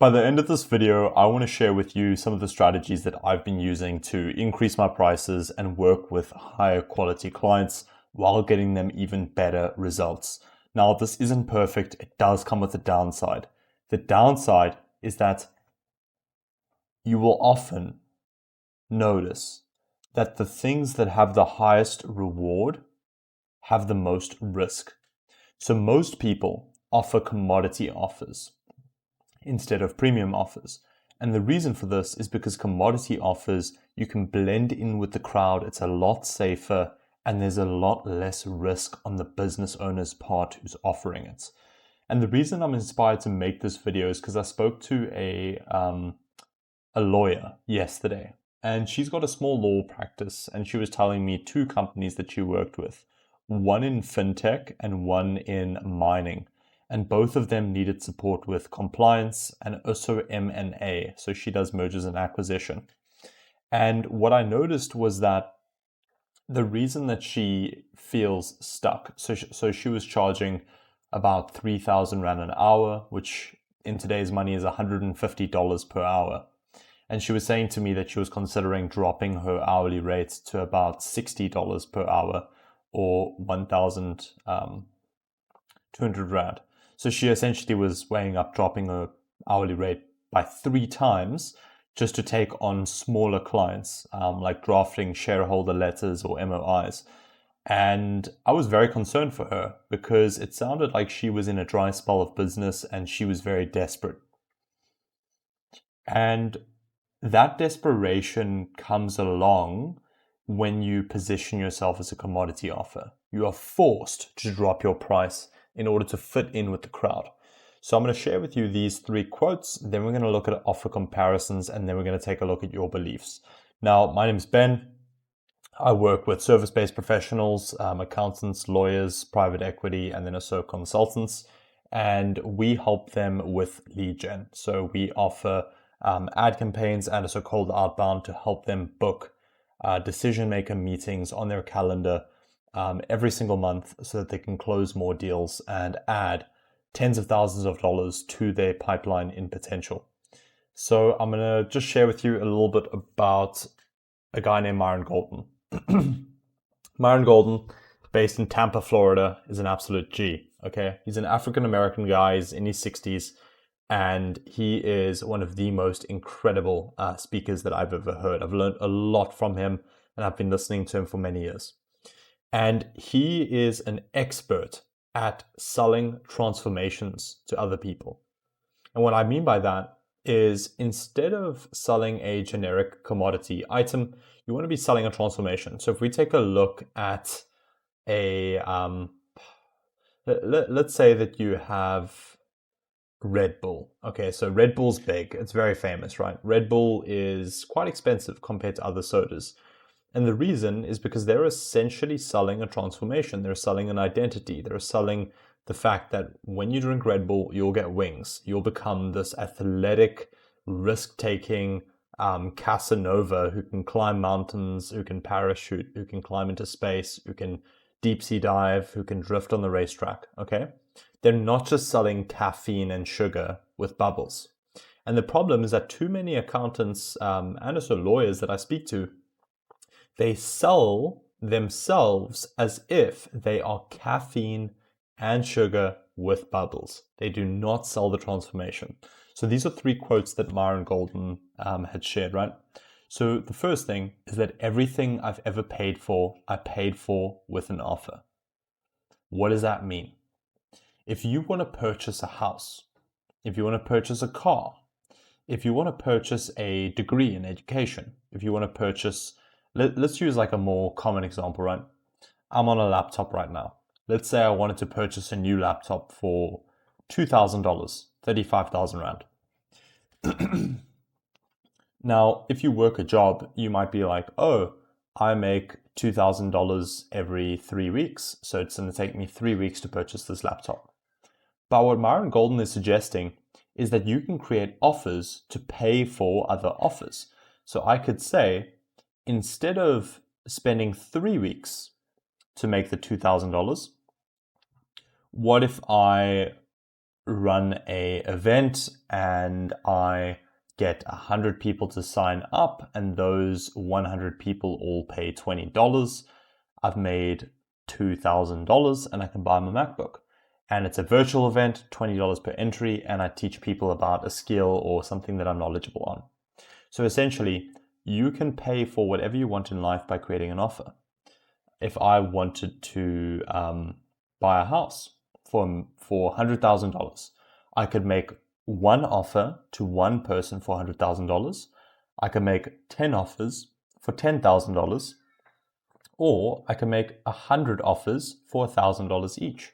By the end of this video, I want to share with you some of the strategies that I've been using to increase my prices and work with higher quality clients while getting them even better results. Now, this isn't perfect. It does come with a downside. The downside is that you will often notice that the things that have the highest reward have the most risk. So most people offer commodity offers instead of premium offers. And the reason for this is because commodity offers, you can blend in with the crowd. It's a lot safer and there's a lot less risk on the business owner's part who's offering it. And the reason I'm inspired to make this video is because I spoke to a lawyer yesterday, and she's got a small law practice, and she was telling me two companies that she worked with, one in fintech and one in mining. And both of them needed support with compliance and also M&A. So she does mergers and acquisition. And what I noticed was that the reason that she feels stuck, so she was charging about 3,000 Rand an hour, which in today's money is $150 per hour. And she was saying to me that she was considering dropping her hourly rate to about $60 per hour or 1,200 Rand. So she essentially was weighing up dropping her hourly rate by 3 times just to take on smaller clients, like drafting shareholder letters or MOIs. And I was very concerned for her because it sounded like she was in a dry spell of business and she was very desperate. And that desperation comes along when you position yourself as a commodity offer. You are forced to drop your price in order to fit in with the crowd. So I'm going to share with you these 3 quotes, then we're going to look at offer comparisons, and then we're going to take a look at your beliefs. Now, my name is Ben. I work with service-based professionals, accountants, lawyers, private equity, and then also consultants, and we help them with lead gen. So we offer ad campaigns and also cold outbound to help them book decision maker meetings on their calendar every single month so that they can close more deals and add tens of thousands of dollars to their pipeline in potential. So I'm going to just share with you a little bit about a guy named Myron Golden. Myron Golden, based in Tampa, Florida, is an absolute G. Okay, he's an African-American guy, he's in his 60s, and he is one of the most incredible speakers that I've ever heard. I've learned a lot from him, and I've been listening to him for many years. And he is an expert at selling transformations to other people. And what I mean by that is instead of selling a generic commodity item, you want to be selling a transformation. So if we take a look at a, let's say that you have Red Bull. Okay, so Red Bull's big. It's very famous, right? Red Bull is quite expensive compared to other sodas. And the reason is because they're essentially selling a transformation. They're selling an identity. They're selling the fact that when you drink Red Bull, you'll get wings. You'll become this athletic, risk-taking Casanova who can climb mountains, who can parachute, who can climb into space, who can deep sea dive, who can drift on the racetrack, okay? They're not just selling caffeine and sugar with bubbles. And the problem is that too many accountants and also lawyers that I speak to, they sell themselves as if they are caffeine and sugar with bubbles. They do not sell the transformation. So these are 3 quotes that Myron Golden had shared, right? So the first thing is that everything I've ever paid for, I paid for with an offer. What does that mean? If you want to purchase a house, if you want to purchase a car, if you want to purchase a degree in education, if you want to purchase, let's use like a more common example, right? I'm on a laptop right now. Let's say I wanted to purchase a new laptop for $2,000, 35,000 Rand. Now, if you work a job, you might be like, oh, I make $2,000 every 3 weeks, so it's going to take me 3 weeks to purchase this laptop. But what Myron Golden is suggesting is that you can create offers to pay for other offers. So I could say, instead of spending 3 weeks to make the $2,000, what if I run a event and I get 100 people to sign up, and those 100 people all pay $20, I've made $2,000 and I can buy my MacBook. And it's a virtual event, $20 per entry, and I teach people about a skill or something that I'm knowledgeable on. So essentially, you can pay for whatever you want in life by creating an offer. If I wanted to buy a house for $100,000, I could make one offer to one person for $100,000. I could make 10 offers for $10,000, or I can make 100 offers for $1,000 each.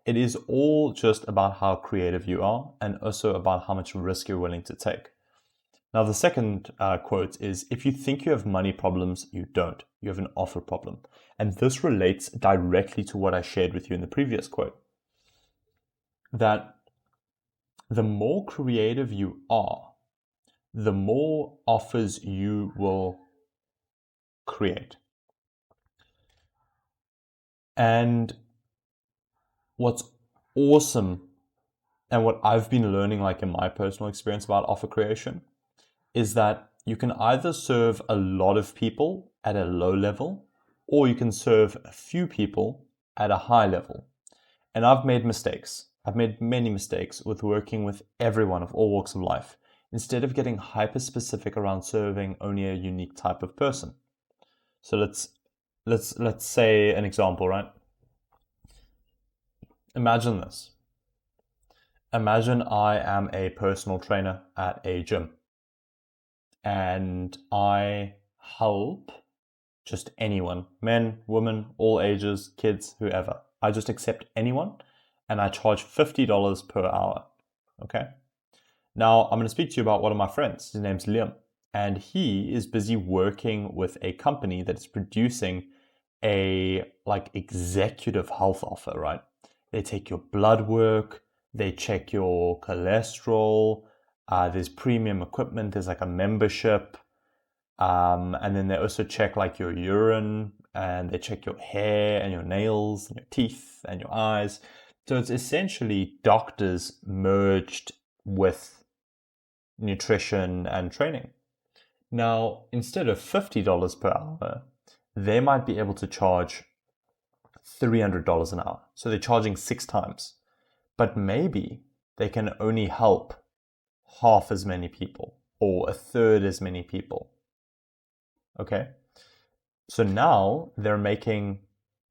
It is all just about how creative you are and also about how much risk you're willing to take. Now, the second quote is, if you think you have money problems, you don't. You have an offer problem. And this relates directly to what I shared with you in the previous quote. That the more creative you are, the more offers you will create. And what's awesome, and what I've been learning, like in my personal experience about offer creation, is that you can either serve a lot of people at a low level, or you can serve a few people at a high level. And I've made mistakes. I've made many mistakes with working with everyone of all walks of life, instead of getting hyper specific around serving only a unique type of person. So let's say an example, right? Imagine this. Imagine I am a personal trainer at a gym, and I help just anyone, men, women, all ages, kids, whoever. I just accept anyone, and I charge $50 per hour. Okay. Now I'm going to speak to you about one of my friends. His name's Liam, and he is busy working with a company that is producing a executive health offer, right? They take your blood work, they check your cholesterol, there's premium equipment, there's like a membership, and then they also check like your urine, and they check your hair and your nails and your teeth and your eyes. So it's essentially doctors merged with nutrition and training. Now, instead of $50 per hour, they might be able to charge $300 an hour. So they're charging 6 times. But maybe they can only help half as many people or a third as many people. Okay? So now they're making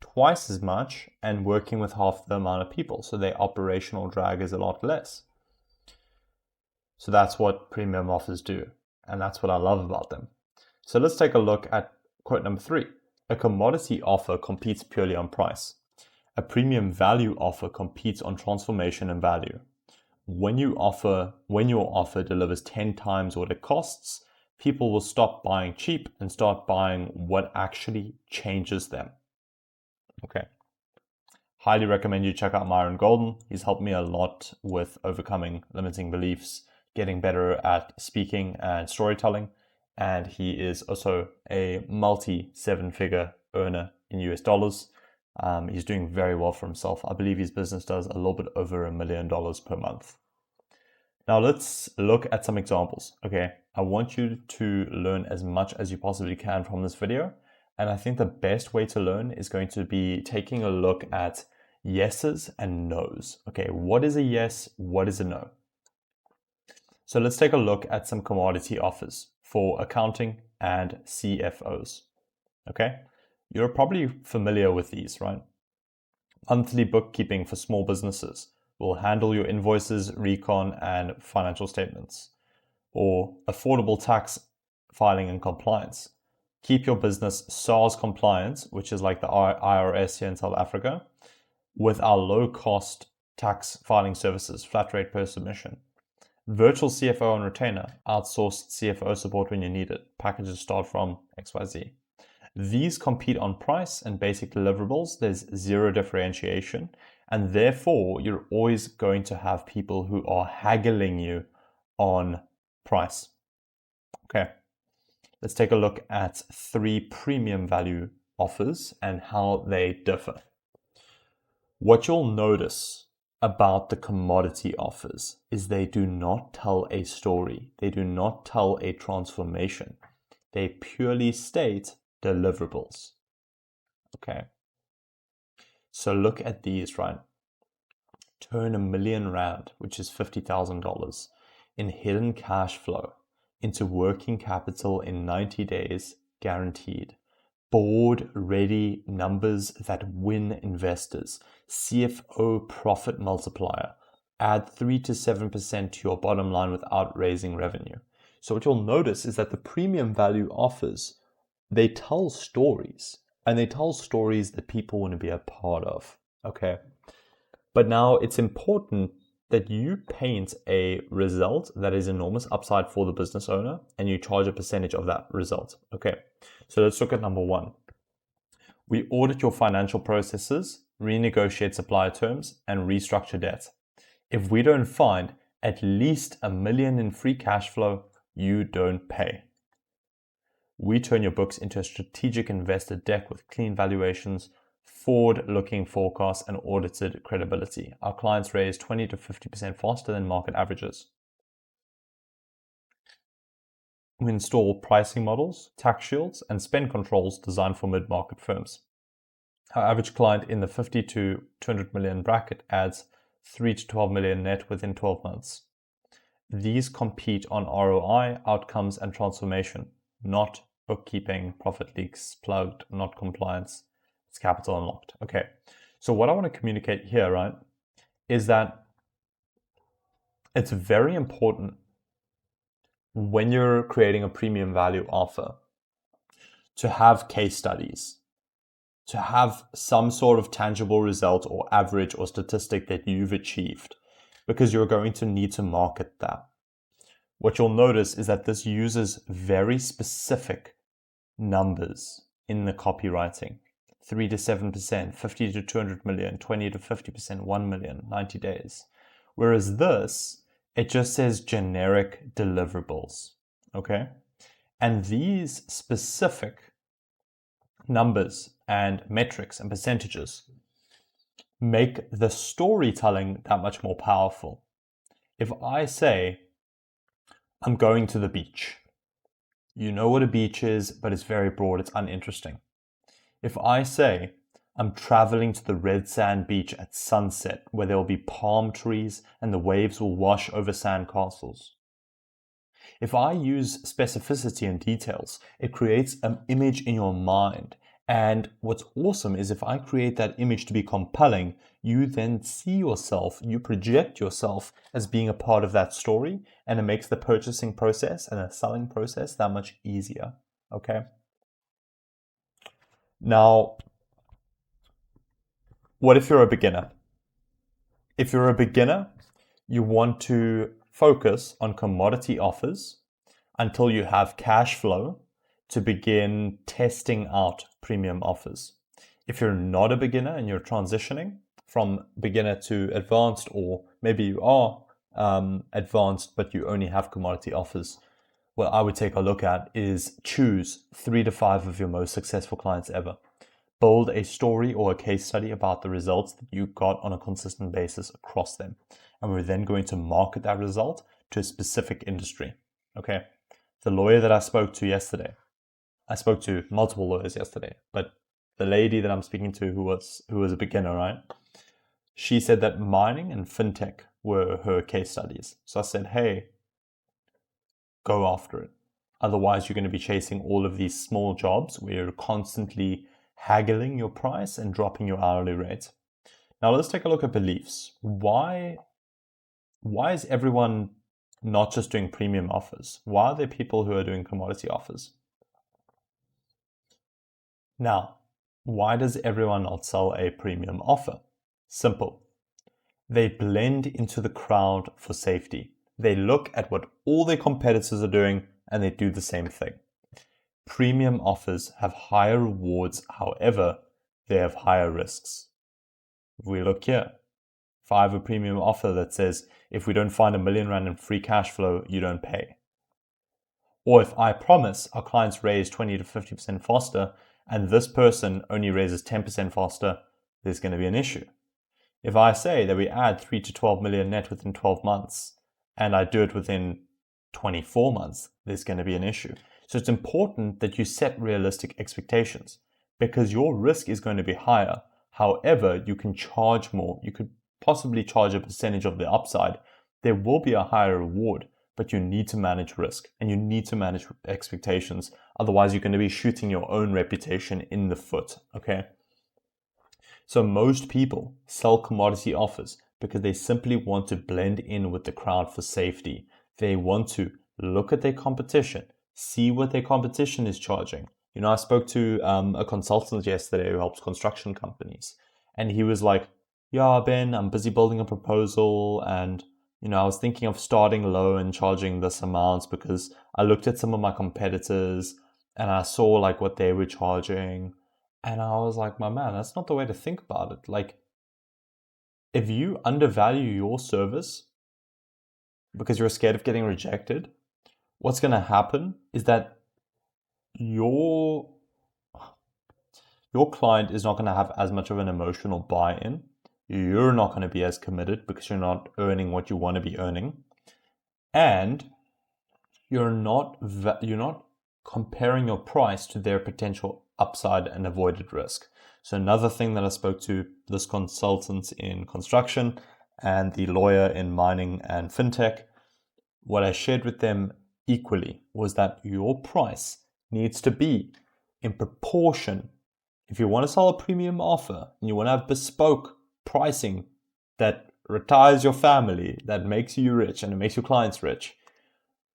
twice as much and working with half the amount of people. So their operational drag is a lot less. So that's what premium offers do. And that's what I love about them. So let's take a look at quote number 3. A commodity offer competes purely on price. A premium value offer competes on transformation and value. When your offer delivers 10 times what it costs, people will stop buying cheap and start buying what actually changes them. Okay. Highly recommend you check out Myron Golden. He's helped me a lot with overcoming limiting beliefs, getting better at speaking and storytelling. And he is also a multi-7-figure earner in US dollars. He's doing very well for himself. I believe his business does a little bit over $1 million per month. Now let's look at some examples. Okay, I want you to learn as much as you possibly can from this video. And I think the best way to learn is going to be taking a look at yeses and nos. Okay, what is a yes? What is a no? So let's take a look at some commodity offers for accounting and CFOs. Okay, you're probably familiar with these, right? Monthly bookkeeping for small businesses will handle your invoices, recon, and financial statements. Or affordable tax filing and compliance. Keep your business SARS compliant, which is like the IRS here in South Africa, with our low-cost tax filing services, flat rate per submission. Virtual CFO and retainer, outsourced CFO support when you need it. Packages start from XYZ. These compete on price and basic deliverables. There's zero differentiation, and therefore you're always going to have people who are haggling you on price. Okay, let's take a look at 3 premium value offers and how they differ. What you'll notice about the commodity offers is they do not tell a story. They do not tell a transformation. They purely state deliverables. Okay. So look at these, right? Turn R1 million, which is $50,000, in hidden cash flow into working capital in 90 days, guaranteed. Board ready numbers that win investors. CFO profit multiplier. Add 3 to 7% to your bottom line without raising revenue. So what you'll notice is that the premium value offers, they tell stories, and they tell stories that people want to be a part of. Okay. But now it's important that you paint a result that is enormous upside for the business owner, and you charge a percentage of that result. Okay, so let's look at number one. We audit your financial processes, renegotiate supplier terms, and restructure debt. If we don't find at least $1 million in free cash flow, you don't pay. We turn your books into a strategic investor deck with clean valuations, forward-looking forecasts, and audited credibility. Our clients raise 20 to 50% faster than market averages. We install pricing models, tax shields, and spend controls designed for mid-market firms. Our average client in the 50 to 200 million bracket adds 3 to 12 million net within 12 months. These compete on ROI, outcomes, and transformation, not bookkeeping, profit leaks, plugged, not compliance. It's capital unlocked. Okay, so what I want to communicate here, right, is that it's very important when you're creating a premium value offer to have case studies, to have some sort of tangible result or average or statistic that you've achieved, because you're going to need to market that. What you'll notice is that this uses very specific numbers in the copywriting. 3 to 7%, 50 to 200 million, 20 to 50%, 1 million, 90 days. Whereas this, it just says generic deliverables, okay? And these specific numbers and metrics and percentages make the storytelling that much more powerful. If I say, I'm going to the beach, you know what a beach is, but it's very broad, it's uninteresting. If I say, I'm traveling to the red sand beach at sunset where there will be palm trees and the waves will wash over sand castles. If I use specificity and details, it creates an image in your mind. And what's awesome is if I create that image to be compelling, you then see yourself, you project yourself as being a part of that story, and it makes the purchasing process and the selling process that much easier. Okay? Now, what if you're a beginner? If you're a beginner, you want to focus on commodity offers until you have cash flow to begin testing out premium offers. If you're not a beginner and you're transitioning from beginner to advanced, or maybe you are advanced but you only have commodity offers, what I would take a look at is choose 3 to 5 of your most successful clients ever. Build a story or a case study about the results that you got on a consistent basis across them. And we're then going to market that result to a specific industry. Okay. The lawyer that I spoke to yesterday, I spoke to multiple lawyers yesterday, but the lady that I'm speaking to who was a beginner, right? She said that mining and fintech were her case studies. So I said, hey, go after it. Otherwise, you're going to be chasing all of these small jobs where you're constantly haggling your price and dropping your hourly rate. Now let's take a look at beliefs. Why is everyone not just doing premium offers? Why are there people who are doing commodity offers? Now, why does everyone not sell a premium offer? Simple. They blend into the crowd for safety. They look at what all their competitors are doing and they do the same thing. Premium offers have higher rewards, however, they have higher risks. If we look here, if I have a premium offer that says, if we don't find R1 million in free cash flow, you don't pay. Or if I promise our clients raise 20 to 50% faster, and this person only raises 10% faster, there's going to be an issue. If I say that we add 3 to 12 million net within 12 months and I do it within 24 months, there's going to be an issue. So it's important that you set realistic expectations because your risk is going to be higher. However, you can charge more. You could possibly charge a percentage of the upside. There will be a higher reward, but you need to manage risk and you need to manage expectations. Otherwise, you're going to be shooting your own reputation in the foot, okay? So most people sell commodity offers because they simply want to blend in with the crowd for safety. They want to look at their competition, see what their competition is charging. You know, I spoke to a consultant yesterday who helps construction companies, and he was like, yeah, Ben, I'm busy building a proposal, and I was thinking of starting low and charging this amount because I looked at some of my competitors and I saw like what they were charging. And I was like, my man, that's not the way to think about it. Like, if you undervalue your service because you're scared of getting rejected, what's going to happen is that your client is not going to have as much of an emotional buy-in. You're not going to be as committed because you're not earning what you want to be earning. And you're not comparing your price to their potential upside and avoided risk. So another thing that I spoke to this consultant in construction and the lawyer in mining and fintech, what I shared with them equally was that your price needs to be in proportion. If you want to sell a premium offer and you want to have bespoke pricing that retires your family, that makes you rich and it makes your clients rich,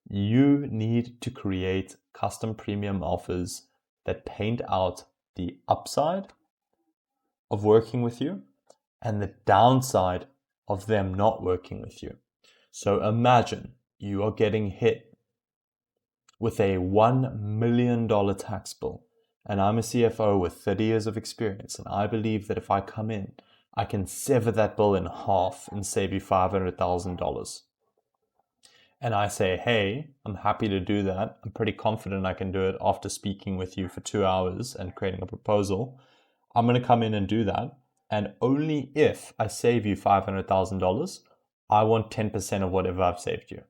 you need to create custom premium offers that paint out the upside of working with you and the downside of them not working with you. So imagine you are getting hit with a $1 million tax bill, and I'm a CFO with 30 years of experience, and I believe that if I come in, I can sever that bill in half and save you $500,000. And I say, hey, I'm happy to do that. I'm pretty confident I can do it after speaking with you for 2 hours and creating a proposal. I'm going to come in and do that. And only if I save you $500,000, I want 10% of whatever I've saved you.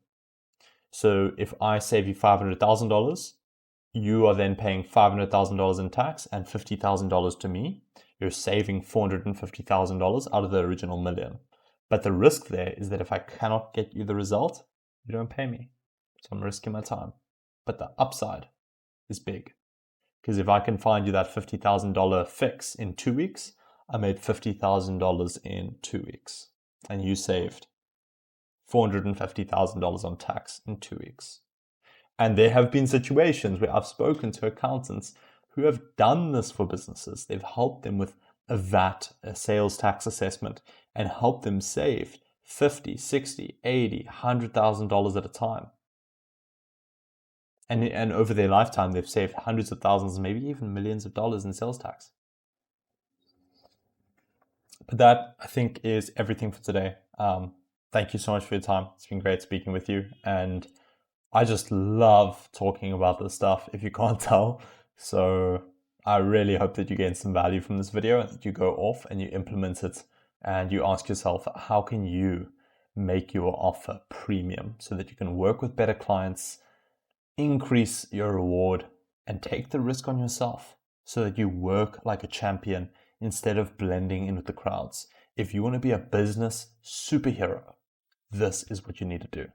So if I save you $500,000, you are then paying $500,000 in tax and $50,000 to me. You're saving $450,000 out of the original million. But the risk there is that if I cannot get you the result, you don't pay me. So I'm risking my time. But the upside is big. Because if I can find you that $50,000 fix in 2 weeks, I made $50,000 in 2 weeks. And you saved $450,000 on tax in 2 weeks. And there have been situations where I've spoken to accountants who have done this for businesses. They've helped them with a VAT, a sales tax assessment, and helped them save $50,000, $60,000, $80,000, $100,000 at a time. And over their lifetime, they've saved hundreds of thousands, maybe even millions of dollars in sales tax. But that, I think, is everything for today. Thank you so much for your time. It's been great speaking with you. And I just love talking about this stuff, if you can't tell. So I really hope that you gain some value from this video and that you go off and you implement it and you ask yourself, how can you make your offer premium so that you can work with better clients, increase your reward, and take the risk on yourself so that you work like a champion instead of blending in with the crowds. If you want to be a business superhero, this is what you need to do.